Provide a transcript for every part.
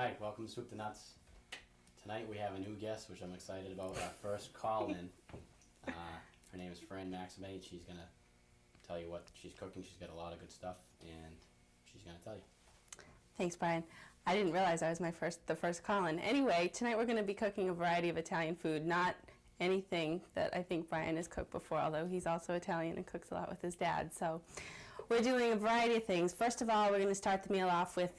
Hi, welcome to Soup to Nuts. Tonight we have a new guest, which I'm excited about. Our first call-in. Her name is Fran Maximate. She's going to tell you what she's cooking. She's got a lot of good stuff, and she's going to tell you. Thanks, Brian. I didn't realize I was the first call-in. Anyway, tonight we're going to be cooking a variety of Italian food, not anything that I think Brian has cooked before, although he's also Italian and cooks a lot with his dad. So we're doing a variety of things. First of all, we're going to start the meal off with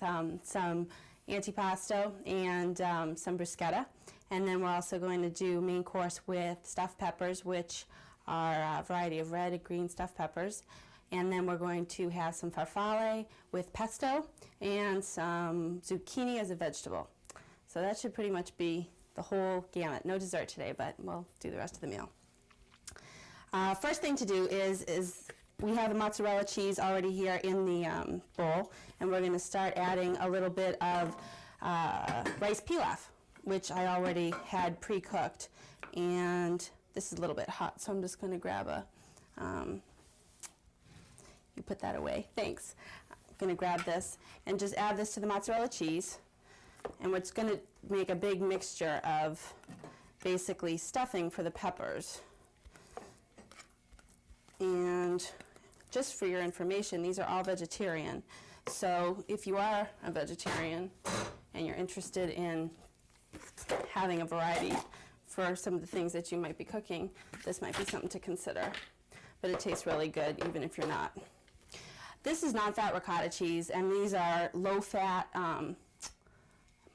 some antipasto and some bruschetta, and then we're also going to do main course with stuffed peppers, which are a variety of red and green stuffed peppers, and then we're going to have some farfalle with pesto and some zucchini as a vegetable. So that should pretty much be the whole gamut. No dessert today, but we'll do the rest of the meal. First thing to do is we have the mozzarella cheese already here in the bowl, and we're going to start adding a little bit of rice pilaf, which I already had pre-cooked. And this is a little bit hot, so I'm just going to grab a, you put that away, thanks. I'm going to grab this and just add this to the mozzarella cheese. And what's going to make a big mixture of basically stuffing for the peppers. And just for your information, these are all vegetarian. So if you are a vegetarian and you're interested in having a variety for some of the things that you might be cooking, this might be something to consider. But it tastes really good even if you're not. This is non-fat ricotta cheese, and these are low-fat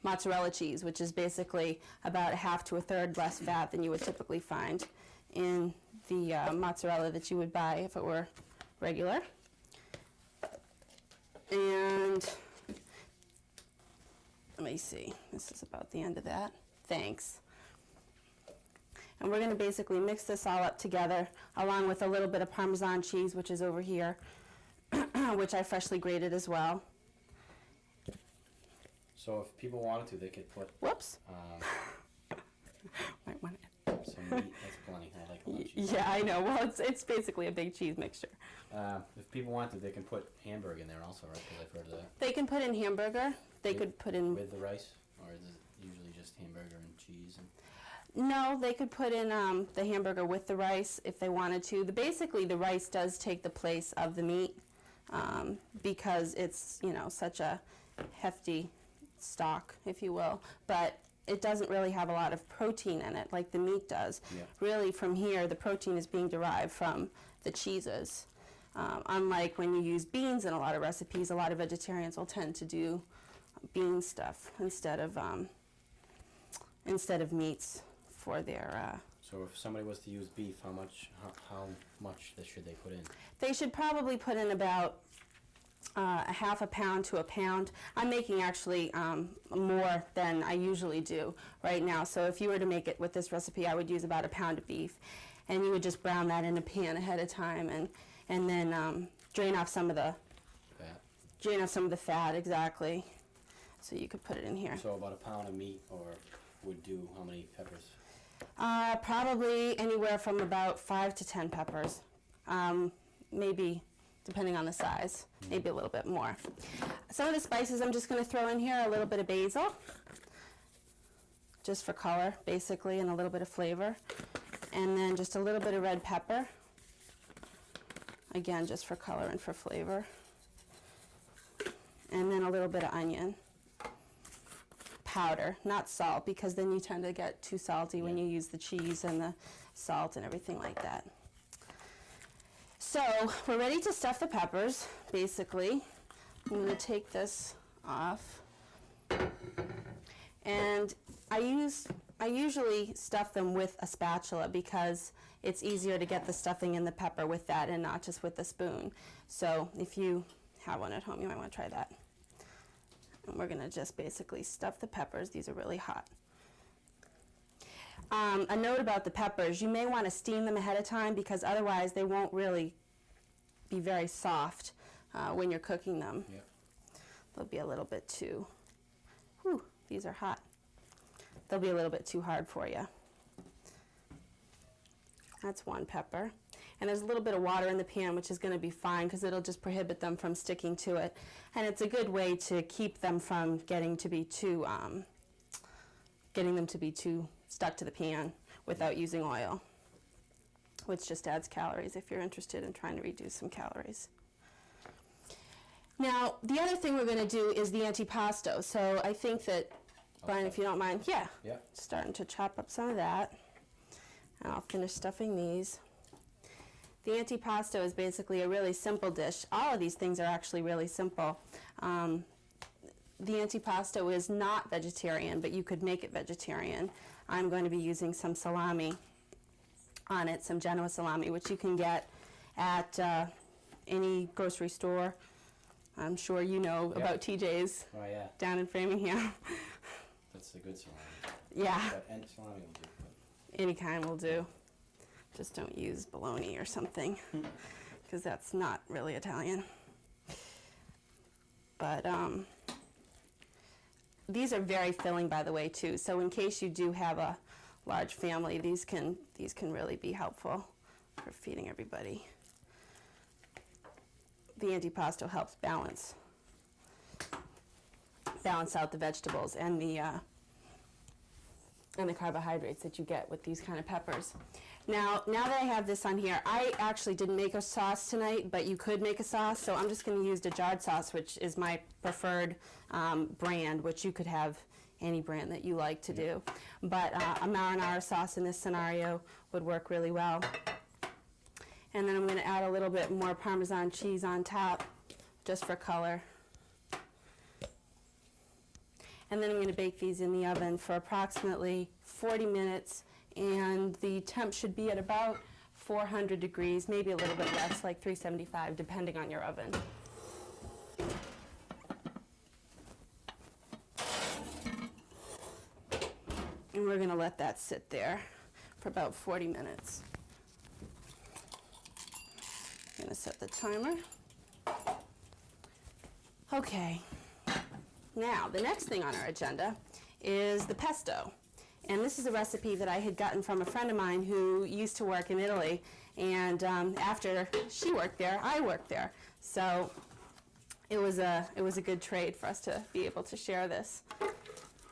mozzarella cheese, which is basically about a half to a third less fat than you would typically find in the mozzarella that you would buy if it were regular. And let me see, this is about the end of that. Thanks. And we're going to basically mix this all up together along with a little bit of Parmesan cheese, which is over here, which I freshly grated as well. So if people wanted to, they could put Whoops. Might want it. some meat. That's plenty. I like a lot of cheese. Yeah, I know. Well, it's basically a big cheese mixture. If people want to, they can put hamburger in there also, right? Because I've heard of that. They can put in hamburger. They could put in... With the rice? Or is it usually just hamburger and cheese? No, they could put in the hamburger with the rice if they wanted to. Basically, the rice does take the place of the meat because it's, you know, such a hefty stock, if you will. But it doesn't really have a lot of protein in it like the meat does. Yeah. Really, from here, the protein is being derived from the cheeses. Unlike when you use beans in a lot of recipes, a lot of vegetarians will tend to do bean stuff instead of meats for their... So if somebody was to use beef, how much should they put in? They should probably put in about a half a pound to a pound. I'm making actually more than I usually do right now. So if you were to make it with this recipe, I would use about a pound of beef. And you would just brown that in a pan ahead of time and then drain off some of the fat. Drain off some of the fat, exactly. So you could put it in here. So about a pound of meat would do how many peppers? Probably anywhere from about 5 to 10 peppers. Maybe, depending on the size, maybe a little bit more. Some of the spices I'm just going to throw in here, a little bit of basil, just for color, basically, and a little bit of flavor. And then just a little bit of red pepper, again, just for color and for flavor. And then a little bit of onion powder, not salt, because then you tend to get too salty when you use the cheese and the salt and everything like that. So we're ready to stuff the peppers, basically. I'm going to take this off. And I usually stuff them with a spatula because it's easier to get the stuffing in the pepper with that and not just with the spoon. So if you have one at home, you might want to try that. And we're going to just basically stuff the peppers. These are really hot. A note about the peppers, you may want to steam them ahead of time because otherwise they won't really be very soft when you're cooking them. Yep. They'll be a little bit too, whew, these are hot. They'll be a little bit too hard for you. That's one pepper. And there's a little bit of water in the pan, which is going to be fine because it'll just prohibit them from sticking to it. And it's a good way to keep them from getting to be too stuck to the pan without using oil, which just adds calories if you're interested in trying to reduce some calories. Now, the other thing we're going to do is the antipasto. So I think that, Brian, if you don't mind, yeah, starting to chop up some of that. And I'll finish stuffing these. The antipasto is basically a really simple dish. All of these things are actually really simple. The antipasto is not vegetarian, but you could make it vegetarian. I'm going to be using some salami on it, some Genoa salami, which you can get at any grocery store. I'm sure you know about TJ's down in Framingham. That's a good salami. Yeah. But any salami will do. Any kind will do. Just don't use bologna or something, because that's not really Italian. But these are very filling, by the way, too. So in case you do have a large family, these can really be helpful for feeding everybody. The antipasto helps balance out the vegetables and the carbohydrates that you get with these kind of peppers. Now that I have this on here, I actually didn't make a sauce tonight, but you could make a sauce, so I'm just going to use the jarred sauce, which is my preferred brand, which you could have any brand that you like to do. But a marinara sauce in this scenario would work really well. And then I'm going to add a little bit more Parmesan cheese on top, just for color. And then I'm going to bake these in the oven for approximately 40 minutes, and the temp should be at about 400 degrees, maybe a little bit less, like 375, depending on your oven. And we're going to let that sit there for about 40 minutes. I'm going to set the timer. Okay. Now, the next thing on our agenda is the pesto. And this is a recipe that I had gotten from a friend of mine who used to work in Italy. And after she worked there, I worked there. So it was a good trade for us to be able to share this.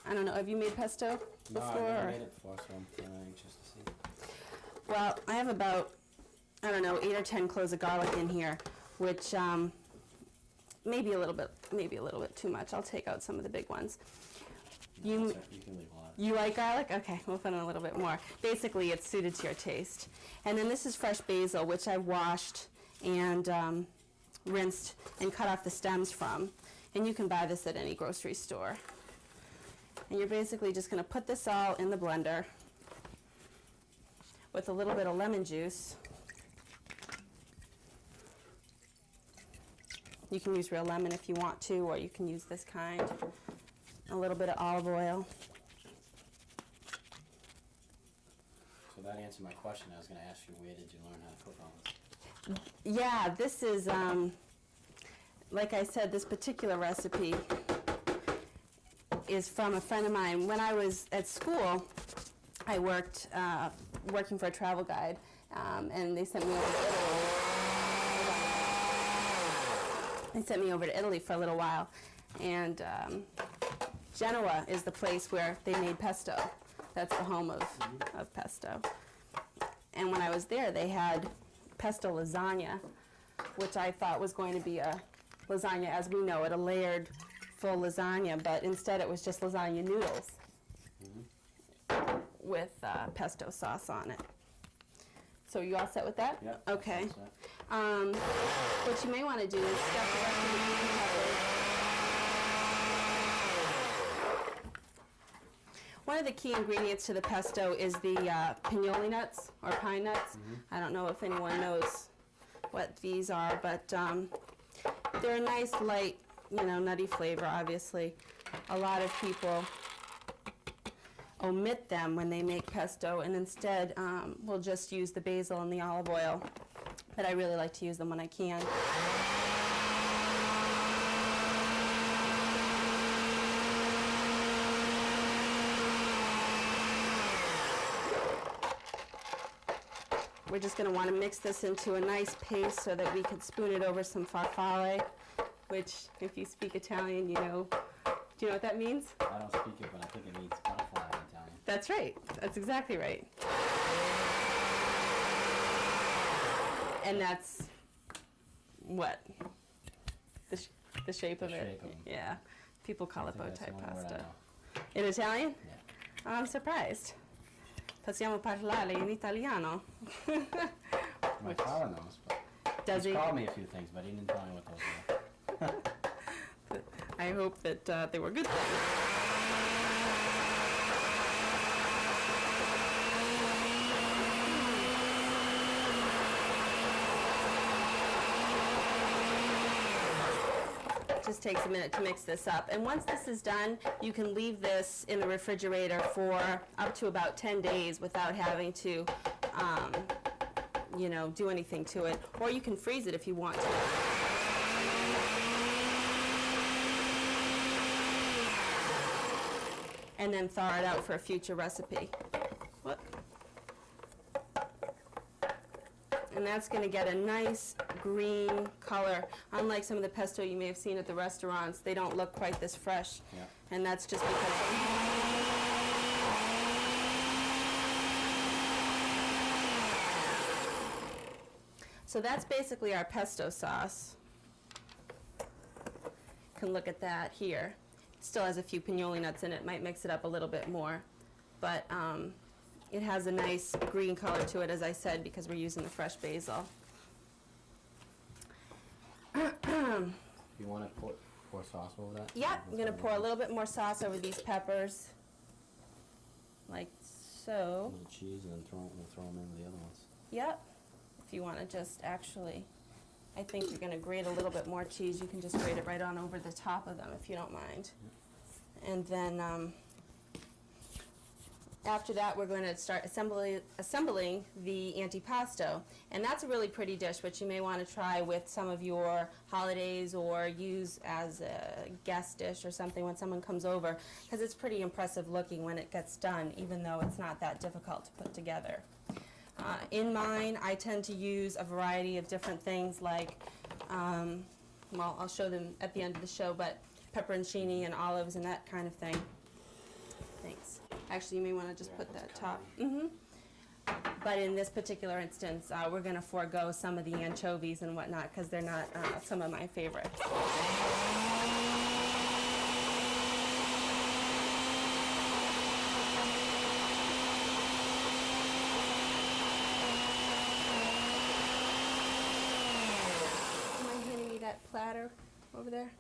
I don't know, have you made pesto before? No, I've never made it before, so I'm feeling anxious to see. Well, I have about, I don't know, 8 or 10 cloves of garlic in here, which maybe a little bit too much. I'll take out some of the big ones. You can leave a lot. You like garlic? Okay, we'll put in a little bit more. Basically, it's suited to your taste. And then this is fresh basil, which I washed and rinsed and cut off the stems from. And you can buy this at any grocery store. And you're basically just going to put this all in the blender with a little bit of lemon juice. You can use real lemon if you want to, or you can use this kind. A little bit of olive oil. So that answered my question. I was going to ask you, where did you learn how to cook all this? Yeah, this is, like I said, this particular recipe is from a friend of mine. When I was at school, I worked working for a travel guide, and they sent me over to Italy. They sent me over to Italy for a little while, and Genoa is the place where they made pesto. That's the home of pesto. And when I was there, they had pesto lasagna, which I thought was going to be a lasagna as we know it, a layered full lasagna, but instead it was just lasagna noodles with pesto sauce on it. So you all set with that? Yeah. Okay. What you may want to do is stuff the rest of the green peppers. One of the key ingredients to the pesto is the pignoli nuts or pine nuts. I don't know if anyone knows what these are, but they're a nice light, nutty flavor, obviously. A lot of people omit them when they make pesto and instead will just use the basil and the olive oil. But I really like to use them when I can. we're just going to want to mix this into a nice paste so that we could spoon it over some farfalle, which, if you speak Italian, you know. Do you know what that means? I don't speak it, but I think it means butterfly in Italian. That's right. That's exactly right. And that's what? The shape of it? Shape of 'em. Yeah. People call it bow That's tie the only word I pasta. know. In Italian? Yeah. Oh, I'm surprised. Possiamo parlare in italiano. My father knows, but Does he's he? called me a few things, but he didn't tell me what those were. I hope that they were good things. Just takes a minute to mix this up. And once this is done, you can leave this in the refrigerator for up to about 10 days without having to, you know, do anything to it. Or you can freeze it if you want to. And then thaw it out for a future recipe. What? And that's going to get a nice green color. Unlike some of the pesto you may have seen at the restaurants, they don't look quite this fresh. Yeah. And that's just because So that's basically our pesto sauce. You can look at that here. It still has a few pinoli nuts in it. Might mix it up a little bit more. But it has a nice green color to it, as I said, because we're using the fresh basil. You want to pour sauce over that? Yeah, I'm going to pour a little bit more sauce over these peppers, like A so. little cheese, and then we'll throw them in with the other ones. Yep. If you want to just actually, I think you're going to grate a little bit more cheese. You can just grate it right on over the top of them if you don't mind. And then after that, we're going to start assembling the antipasto. And that's a really pretty dish, which you may want to try with some of your holidays or use as a guest dish or something when someone comes over, because it's pretty impressive looking when it gets done, even though it's not that difficult to put together. In mine, I tend to use a variety of different things like, well, I'll show them at the end of the show, but pepperoncini and olives and that kind of thing. Thanks. Actually, you may want to just put that top. But in this particular instance, we're going to forego some of the anchovies and whatnot because they're not some of my favorites. Do you mind handing me that platter over there?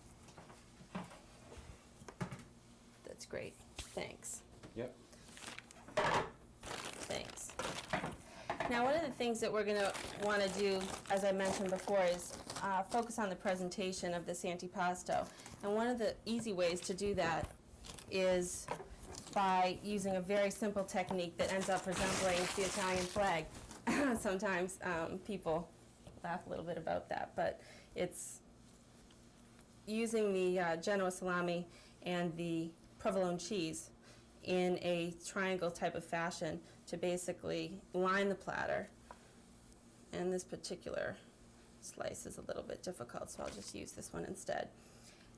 That's great. Thanks. Yep. Thanks. Now, one of the things that we're going to want to do, as I mentioned before, is focus on the presentation of this antipasto. And one of the easy ways to do that is by using a very simple technique that ends up resembling the Italian flag. Sometimes people laugh a little bit about that, but it's using the Genoa salami and the provolone cheese in a triangle type of fashion to basically line the platter. And this particular slice is a little bit difficult, so I'll just use this one instead.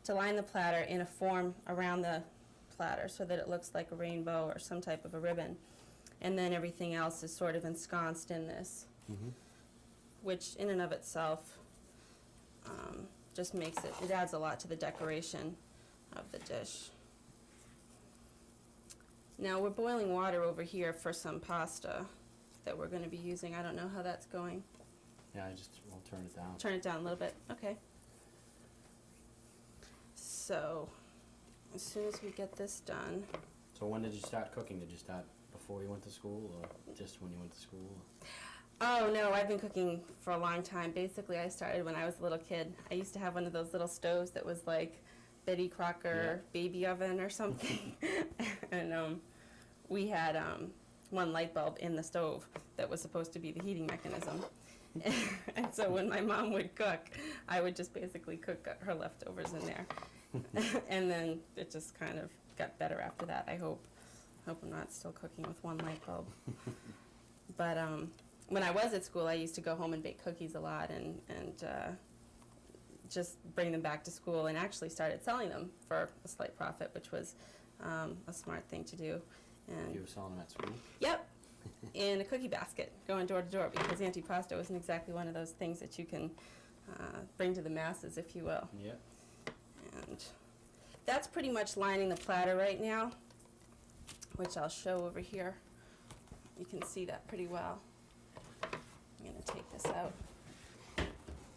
To line the platter in a form around the platter so that it looks like a rainbow or some type of a ribbon. And then everything else is sort of ensconced in this, which in and of itself just makes it adds a lot to the decoration of the dish. Now we're boiling water over here for some pasta that we're going to be using. I don't know how that's going. Yeah, we'll turn it down. Turn it down a little bit. Okay. So, as soon as we get this done. So when did you start cooking? Did you start before you went to school, or just when you went to school? Oh no, I've been cooking for a long time. Basically, I started when I was a little kid. I used to have one of those little stoves that was like Betty Crocker baby oven or something. And we had one light bulb in the stove that was supposed to be the heating mechanism. And so when my mom would cook, I would just basically cook her leftovers in there. And then it just kind of got better after that, I hope. I hope I'm not still cooking with one light bulb. But when I was at school, I used to go home and bake cookies a lot and just bring them back to school, and actually started selling them for a slight profit, which was a smart thing to do. And You were selling them at school? yep, in a cookie basket, going door to door, because antipasto isn't exactly one of those things that you can bring to the masses, if you will. Yep. And that's pretty much lining the platter right now, which I'll show over here. You can see that pretty well. I'm going to take this out.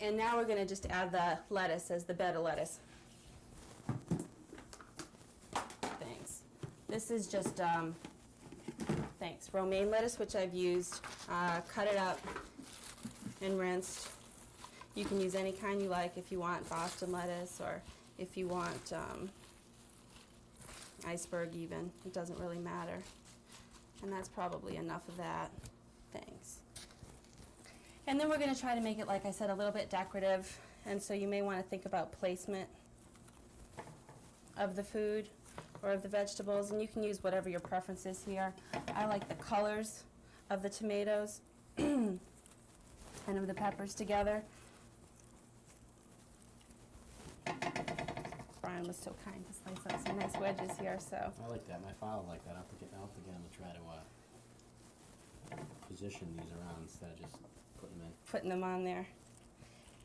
And now we're going to just add the lettuce as the bed of lettuce. Thanks. This is just, thanks, romaine lettuce, which I've used. Cut it up and rinsed. You can use any kind you like if you want Boston lettuce, or if you want iceberg even. It doesn't really matter. And that's probably enough of that. Thanks. And then we're going to try to make it, like I said, a little bit decorative. And so you may want to think about placement of the food or of the vegetables. And you can use whatever your preference is here. I like the colors of the tomatoes and of the peppers together. Brian was so kind to slice up some nice wedges here, so. I like that. My father liked that. I'll have to get him to try to position these around instead of just putting them in. Putting them on there.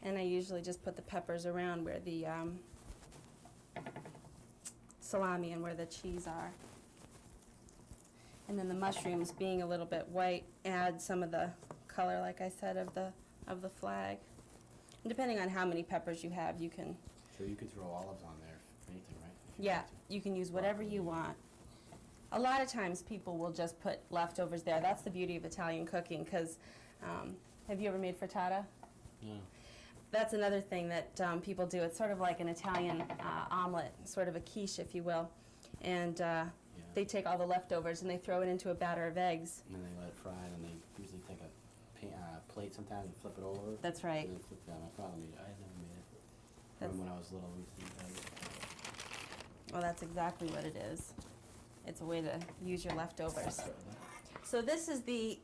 And I usually just put the peppers around where the salami and where the cheese are. And then the mushrooms, being a little bit white, add some of the color, like I said, of the flag. And depending on how many peppers you have, you can. So you could throw olives on there for anything, right? Yeah, you can use whatever you want. A lot of times people will just put leftovers there. That's the beauty of Italian cooking, because have you ever made frittata? No. That's another thing that people do. It's sort of like an Italian omelet, sort of a quiche, if you will. And they take all the leftovers and they throw it into a batter of eggs. And then they let it fry, and they usually take a plate sometimes and flip it over. That's right. And then flip that. My father made it. I had never made it. From when I was little, we used to eat that. Well, that's exactly what it is. It's a way to use your leftovers. So this is the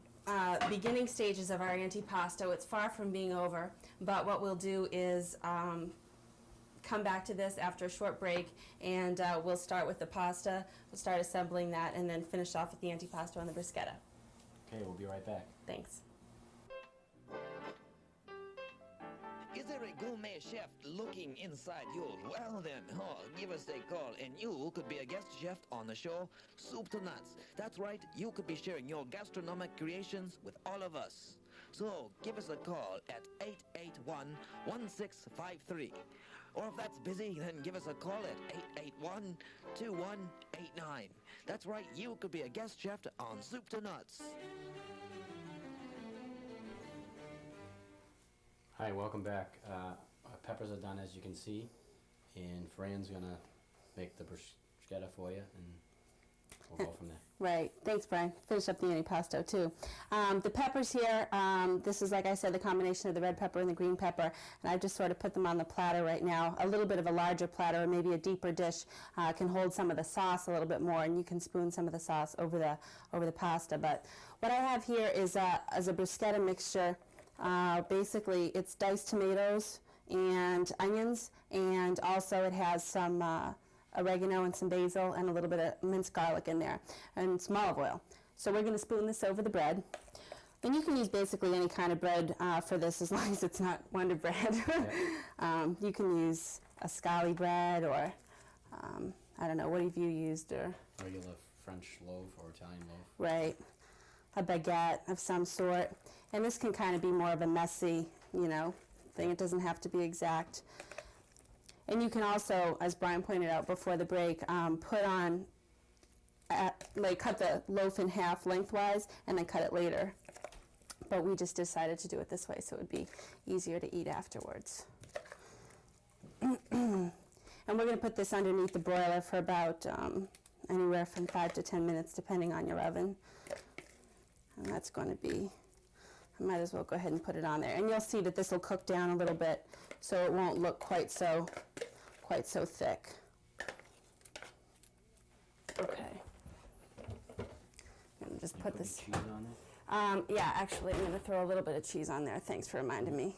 beginning stages of our antipasto. It's far from being over, but what we'll do is come back to this after a short break, and we'll start with the pasta. We'll start assembling that, and then finish off with the antipasto and the bruschetta. Okay, we'll be right back. Thanks. Is there a gourmet chef looking inside you? Well then, give us a call and you could be a guest chef on the show Soup to Nuts. That's right, you could be sharing your gastronomic creations with all of us. So give us a call at 881-1653. Or if that's busy, then give us a call at 881-2189. That's right, you could be a guest chef on Soup to Nuts. Hi, welcome back. Our peppers are done, as you can see, and Fran's gonna make the bruschetta for you, and we'll go from there. Right. Thanks, Brian. Finish up the antipasto, too. The peppers here, this is, like I said, the combination of the red pepper and the green pepper, and I've just sort of put them on the platter right now. A little bit of a larger platter, or maybe a deeper dish, can hold some of the sauce a little bit more, and you can spoon some of the sauce over the pasta. But what I have here is a bruschetta mixture. Basically, it's diced tomatoes and onions, and also it has some oregano and some basil and a little bit of minced garlic in there, and some olive oil. So we're going to spoon this over the bread. And you can use basically any kind of bread for this, as long as it's not Wonder Bread. You can use a scalli bread, or I don't know, what have you used? Or Regular French loaf or Italian loaf. Right. A baguette of some sort. And this can kind of be more of a messy, thing. It doesn't have to be exact. And you can also, as Brian pointed out before the break, put on, cut the loaf in half lengthwise and then cut it later. But we just decided to do it this way so it would be easier to eat afterwards. And we're going to put this underneath the broiler for about anywhere from 5 to 10 minutes, depending on your oven. And that's going to be, I might as well go ahead and put it on there. And you'll see that this will cook down a little bit, so it won't look quite so thick. Okay. And just put this. Cheese on Yeah, actually, I'm going to throw a little bit of cheese on there. Thanks for reminding me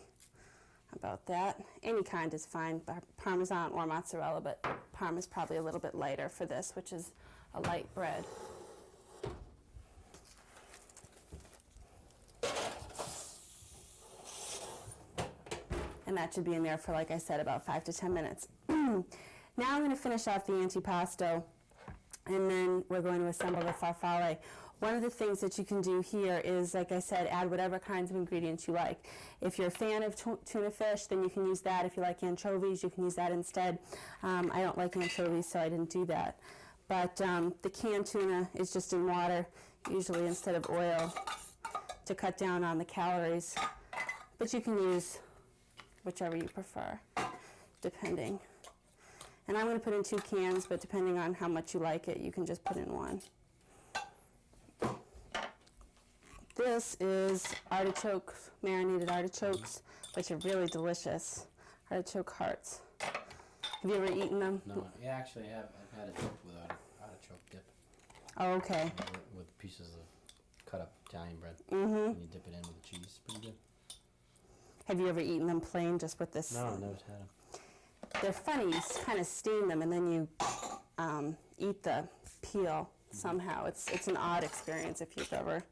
about that. Any kind is fine, Parmesan or mozzarella, but Parm is probably a little bit lighter for this, which is a light bread. And that should be in there for, like I said, about 5 to 10 minutes. Now I'm going to finish off the antipasto, and then we're going to assemble the farfalle. One of the things that you can do here is, like I said, add whatever kinds of ingredients you like. If you're a fan of tuna fish, then you can use that. If you like anchovies, you can use that instead. I don't like anchovies, so I didn't do that. But the canned tuna is just in water, usually instead of oil, to cut down on the calories. But you can use whichever you prefer, depending. And I'm going to put in 2 cans, but depending on how much you like it, you can just put in 1. This is artichokes, marinated artichokes, which are really delicious. Artichoke hearts. Have you ever eaten them? No, yeah, actually I have. I've had it dipped with artichoke dip. Oh, okay. With pieces of cut up Italian bread. Mm-hmm. And you dip it in with the cheese. Pretty good. Have you ever eaten them plain, just with this? No, I've never had them. They're funny. You kind of steam them, and then you eat the peel somehow. It's an odd experience if you've ever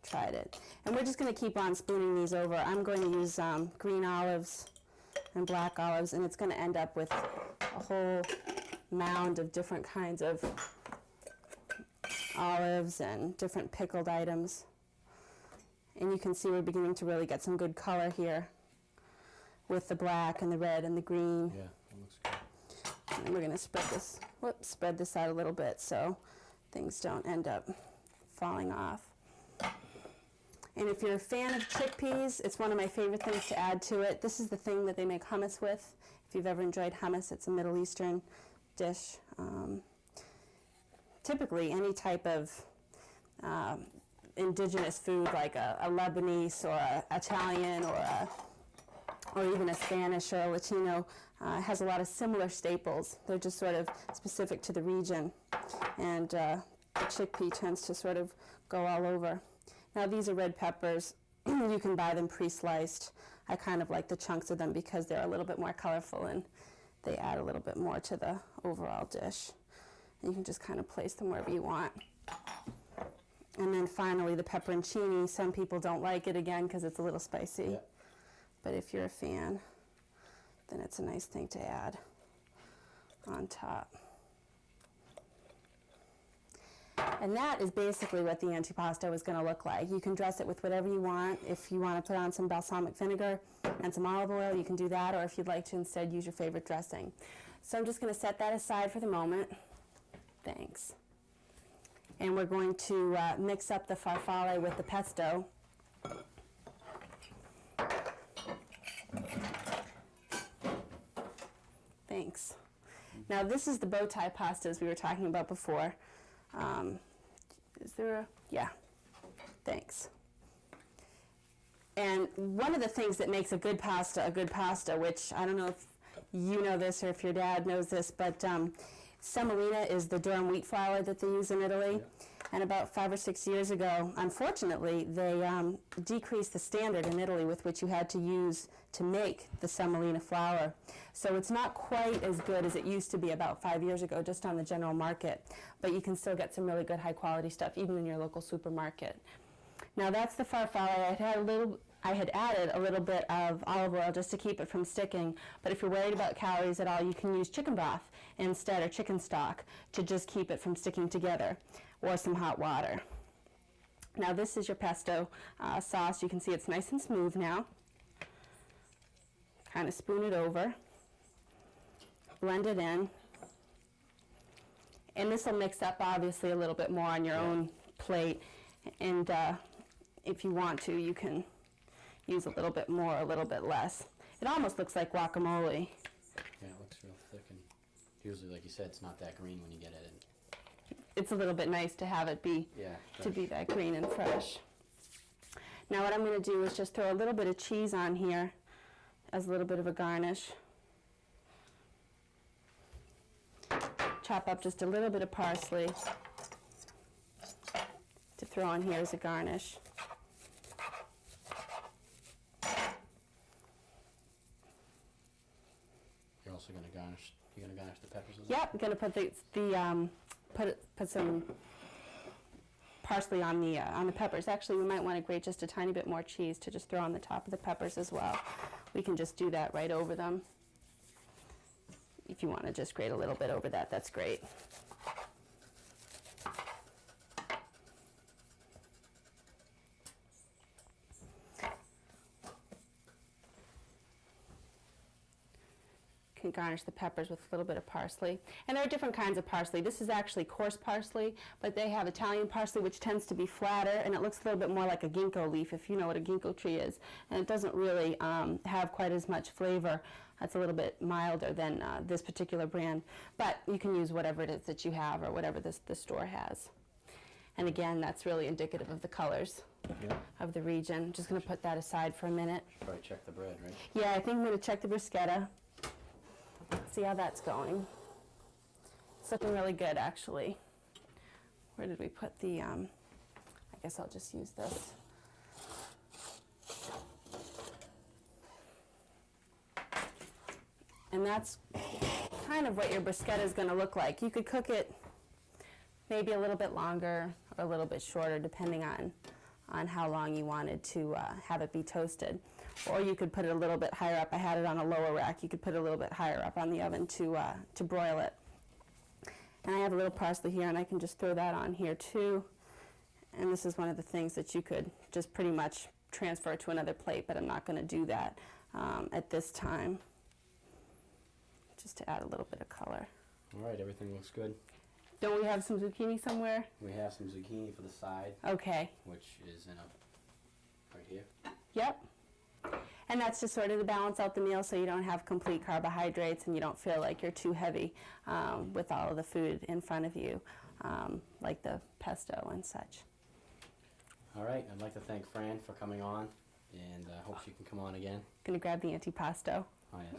tried it. And we're just going to keep on spooning these over. I'm going to use green olives and black olives, and it's going to end up with a whole mound of different kinds of olives and different pickled items. And you can see we're beginning to really get some good color here with the black and the red and the green. Yeah, that looks good. And we're going to spread this out a little bit so things don't end up falling off. And if you're a fan of chickpeas, it's one of my favorite things to add to it. This is the thing that they make hummus with. If you've ever enjoyed hummus, it's a Middle Eastern dish. Typically, any type of indigenous food, like a Lebanese or an Italian or even a Spanish or a Latino, has a lot of similar staples. They're just sort of specific to the region. And the chickpea tends to sort of go all over. Now these are red peppers. You can buy them pre-sliced. I kind of like the chunks of them because they're a little bit more colorful and they add a little bit more to the overall dish. And you can just kind of place them wherever you want. And then finally the pepperoncini. Some people don't like it again because it's a little spicy. Yeah. But if you're a fan, then it's a nice thing to add on top. And that is basically what the antipasto is going to look like. You can dress it with whatever you want. If you want to put on some balsamic vinegar and some olive oil, you can do that, or if you'd like to instead use your favorite dressing. So I'm just going to set that aside for the moment. Thanks. And we're going to mix up the farfalle with the pesto. Thanks. Now this is the bow tie pastas we were talking about before. Is there a, yeah, thanks. And one of the things that makes a good pasta, which I don't know if you know this or if your dad knows this, but semolina is the durum wheat flour that they use in Italy. Yeah. And about 5 or 6 years ago, unfortunately, they decreased the standard in Italy with which you had to use to make the semolina flour. So it's not quite as good as it used to be about 5 years ago, just on the general market. But you can still get some really good high-quality stuff, even in your local supermarket. Now that's the farfalle. I had added a little bit of olive oil just to keep it from sticking. But if you're worried about calories at all, you can use chicken broth instead, or chicken stock, to just keep it from sticking together, or some hot water. Now this is your pesto sauce. You can see it's nice and smooth now. Kind of spoon it over, blend it in, and this will mix up obviously a little bit more on your own plate, and if you want to, you can use a little bit more, a little bit less. It almost looks like guacamole. Yeah, it looks real thick, and usually, like you said, it's not that green when you get it in. It's a little bit nice to have it be that green and fresh. Now what I'm going to do is just throw a little bit of cheese on here as a little bit of a garnish. Chop up just a little bit of parsley to throw on here as a garnish. also gonna garnish. You're gonna garnish the peppers with that? Yep, I'm gonna put put some parsley on the peppers. Actually, we might want to grate just a tiny bit more cheese to just throw on the top of the peppers as well. We can just do that right over them. If you want to just grate a little bit over that, that's great. Can garnish the peppers with a little bit of parsley. And there are different kinds of parsley. This is actually coarse parsley, but they have Italian parsley, which tends to be flatter, and it looks a little bit more like a ginkgo leaf, if you know what a ginkgo tree is. And it doesn't really have quite as much flavor. That's a little bit milder than this particular brand. But you can use whatever it is that you have or whatever the store has. And again, that's really indicative of the colors of the region. Just going to put that aside for a minute. Should probably check the bread, right? Yeah, I think I'm going to check the bruschetta. See how that's going. It's looking really good, actually. Where did we put the, I guess I'll just use this. And that's kind of what your bruschetta is going to look like. You could cook it maybe a little bit longer or a little bit shorter, depending on how long you wanted to have it be toasted. Or you could put it a little bit higher up. I had it on a lower rack. You could put it a little bit higher up on the oven to broil it. And I have a little parsley here, and I can just throw that on here too. And this is one of the things that you could just pretty much transfer to another plate, but I'm not going to do that at this time, just to add a little bit of color. All right, everything looks good. Don't we have some zucchini somewhere? We have some zucchini for the side. Okay. Which is in a, right here. Yep. And that's just sort of to balance out the meal so you don't have complete carbohydrates and you don't feel like you're too heavy with all of the food in front of you, like the pesto and such. All right, I'd like to thank Fran for coming on, and I hope she can come on again. Gonna grab the antipasto. Oh, yes.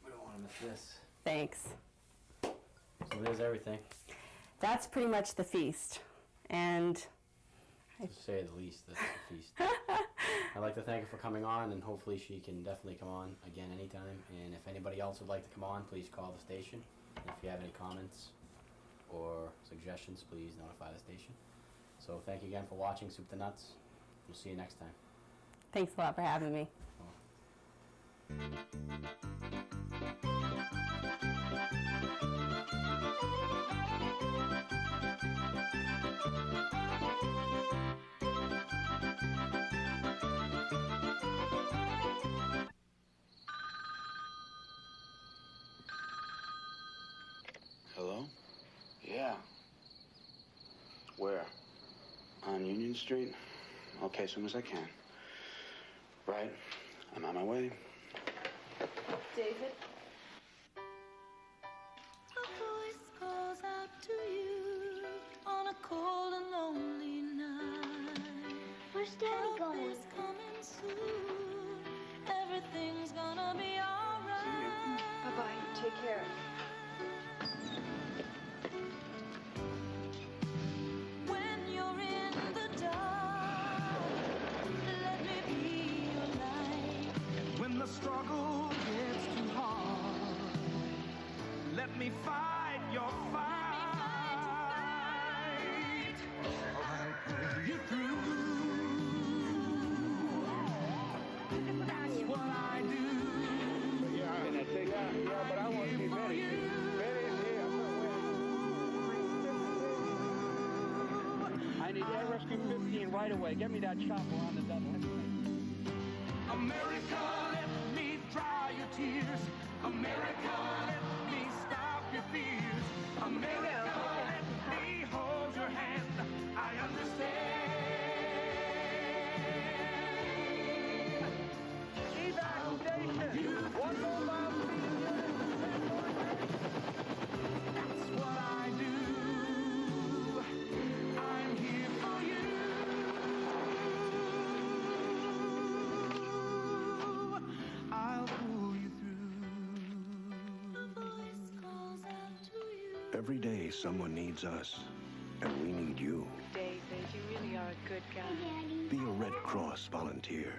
We don't want to miss this. Thanks. So there's everything, That's pretty much the feast. And to say the least. That's the feast. I'd like to thank her for coming on, and hopefully she can definitely come on again anytime. And if anybody else would like to come on, please call the station. If you have any comments or suggestions, please notify the station. So thank you again for watching Soup to Nuts. We'll see you next time. thanks a lot for having me. Hello? Yeah. Where? On Union Street? Okay, as soon as I can. Right. I'm on my way. David? A voice calls out to you on a cold and lonely night. Where's Daddy Help going? is coming soon. Everything's gonna be alright. Bye-bye. Take care. When you're in the dark, let me be your light. When the struggle gets too hard, let me fight your fight. I'll pull you through. That's what I do. Yeah, but I want to be Betty. Betty is here. I need Air Rescue 15 right away. Get me that chopper on the double. America, let me dry your tears. America, let me stop your fears. America, let me hold your hand. I understand. Evacuation. One more mile. That's what I do. I'm here for you. I'll pull you through. A voice calls out to you. Every day someone needs us, and we need you. David, you really are a good guy. Be a Red Cross volunteer.